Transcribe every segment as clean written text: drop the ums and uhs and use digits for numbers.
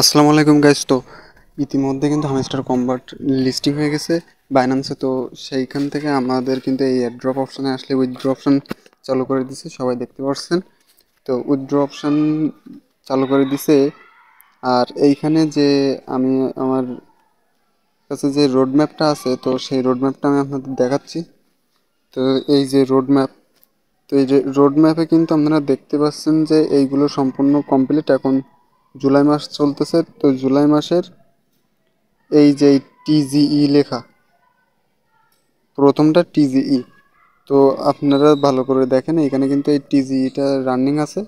আসসালামু আলাইকুম গাইস। তো ইতিমধ্যে কিন্তু হামস্টার কম্বাট লিস্টিং হয়ে গেছে বাইন্যান্সে। তো সেইখান থেকে আমাদের কিন্তু এই এয়ারড্রপ অপশানে আসলে উইথড্র অপশান চালু করে দিছে, সবাই দেখতে পাচ্ছেন। তো উইথড্র অপশান চালু করে দিছে। আর এইখানে যে আমি আমার কাছে যে রোড ম্যাপটা আছে, তো সেই রোড ম্যাপটা আমি আপনাদের দেখাচ্ছি। তো এই যে রোড ম্যাপ, তো এই যে রোড ম্যাপে কিন্তু আপনারা দেখতে পাচ্ছেন যে এইগুলো সম্পূর্ণ কমপ্লিট। এখন জুলাই মাস চলতেছে, তো জুলাই মাসের এই যে টিজিই লেখা, প্রথমটা টিজিই। তো আপনারা ভালো করে দেখেন, এখানে কিন্তু এই টিজিইটা রানিং আছে,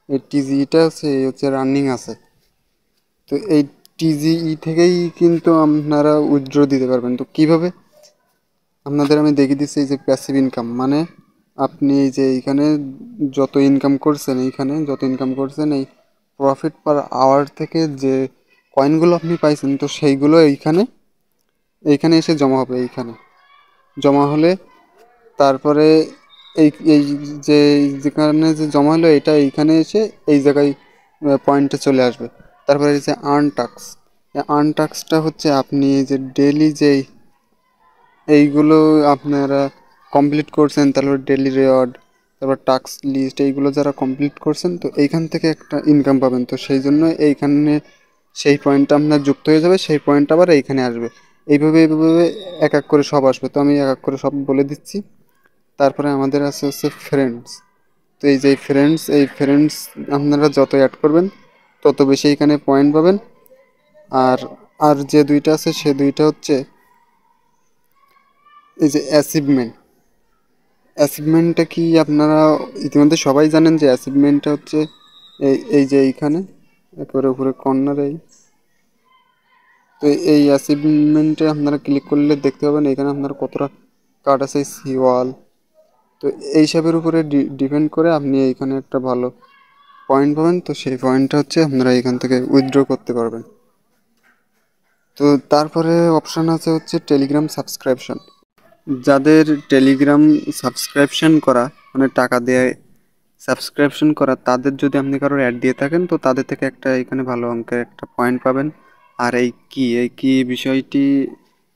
এই টিজিইটা হচ্ছে রানিং আছে। তো এই টিজিই থেকেই কিন্তু আপনারা উইথড্র দিতে পারবেন। তো কিভাবে আপনাদের আমি দেখিয়ে দিচ্ছি। এই যে প্যাসিভ ইনকাম, মানে আপনি এই যে এইখানে যত ইনকাম করছেন, এইখানে যত ইনকাম করছেন, এই প্রফিট পার আওয়ার থেকে যে কয়েনগুলো আপনি পাইছেন, তো সেইগুলো এইখানে এইখানে এসে জমা হবে। এইখানে জমা হলে তারপরে এই এই যে যেখানে যে জমা হলো এটা এইখানে এসে এই জায়গায় পয়েন্টে চলে আসবে। তারপরে এই যে আর্ন টাক্স, এই আর্ন টাক্সটা হচ্ছে আপনি এই যে ডেলি যেই এইগুলো আপনারা কমপ্লিট করছেন, তারপর ডেলি রেওয়ার্ড, তারপর টাস্ক লিস্ট, এইগুলো যারা কমপ্লিট করছেন, তো এইখান থেকে একটা ইনকাম পাবেন। তো সেই জন্য এইখানে সেই পয়েন্টটা আপনার যুক্ত হয়ে যাবে, সেই পয়েন্ট আবার এইখানে আসবে। এইভাবে এক এক করে সব আসবে। তো আমি এক এক করে সব বলে দিচ্ছি। তারপরে আমাদের আছে হচ্ছে ফ্রেন্ডস। তো এই যে ফ্রেন্ডস, এই ফ্রেন্ডস আপনারা যত অ্যাড করবেন তত বেশি এখানে পয়েন্ট পাবেন। আর আর যে দুইটা আছে সে দুইটা হচ্ছে এই যে অ্যাচিভমেন্ট। অ্যাচিভমেন্টটা কি আপনারা ইতিমধ্যে সবাই জানেন যে অ্যাচিভমেন্টটা হচ্ছে এই যে এইখানে একেবারে উপরে কর্নারে। তো এই অ্যাচিভমেন্টে আপনারা ক্লিক করলে দেখতে পাবেন এখানে আপনার কতটা কার্ড আছে, সিওয়াল। তো এইসবের উপরে ডিপেন্ড করে আপনি এইখানে একটা ভালো পয়েন্ট পাবেন। তো সেই পয়েন্টটা হচ্ছে আপনারা এখান থেকে উইথড্র করতে পারবেন। তো তারপরে অপশান আছে হচ্ছে টেলিগ্রাম সাবস্ক্রিপশন। যাদের টেলিগ্রাম সাবস্ক্রিপশন করা, মানে টাকা দিয়ে সাবস্ক্রিপশন করা, তাদের যদি আপনি কারোর অ্যাড দিয়ে থাকেন, তো তাদের থেকে একটা এখানে ভালো অঙ্কের একটা পয়েন্ট পাবেন। আর এই কি বিষয়টি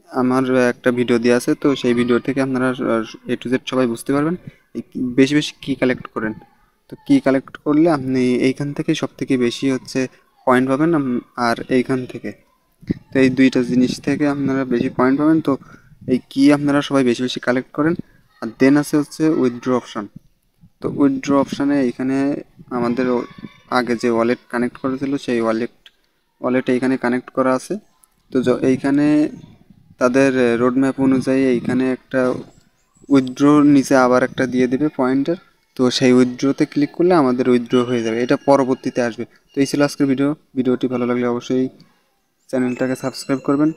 আমার একটা ভিডিও দেওয়া আছে, তো সেই ভিডিও থেকে আপনারা এ টু জেড সবাই বুঝতে পারবেন। বেশি বেশি কি কালেক্ট করেন, তো কি কালেক্ট করলে আপনি এইখান থেকে সব থেকে বেশি হচ্ছে পয়েন্ট পাবেন। আর এইখান থেকে, তো এই দুইটা জিনিস থেকে আপনারা বেশি পয়েন্ট পাবেন। তো এই কি আপনারা সবাই বেশি বেশি কালেক্ট করেন। আর দেন আছে হচ্ছে উইথড্র অপশান। তো উইথড্র অপশানে এইখানে আমাদের আগে যে ওয়ালেট কানেক্ট করা ছিল, সেই ওয়ালেট এইখানে কানেক্ট করা আছে। তো এইখানে তাদের রোড ম্যাপ অনুযায়ী এইখানে একটা উইথড্রোর নিচে আবার একটা দিয়ে দেবে পয়েন্টার। তো সেই উইথড্রোতে ক্লিক করলে আমাদের উইথড্র হয়ে যাবে, এটা পরবর্তীতে আসবে। তো এই ছিল আজকের ভিডিওটি ভালো লাগলে অবশ্যই চ্যানেলটাকে সাবস্ক্রাইব করবেন।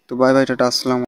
তো বাই বাই, টাটা, আসসালাম।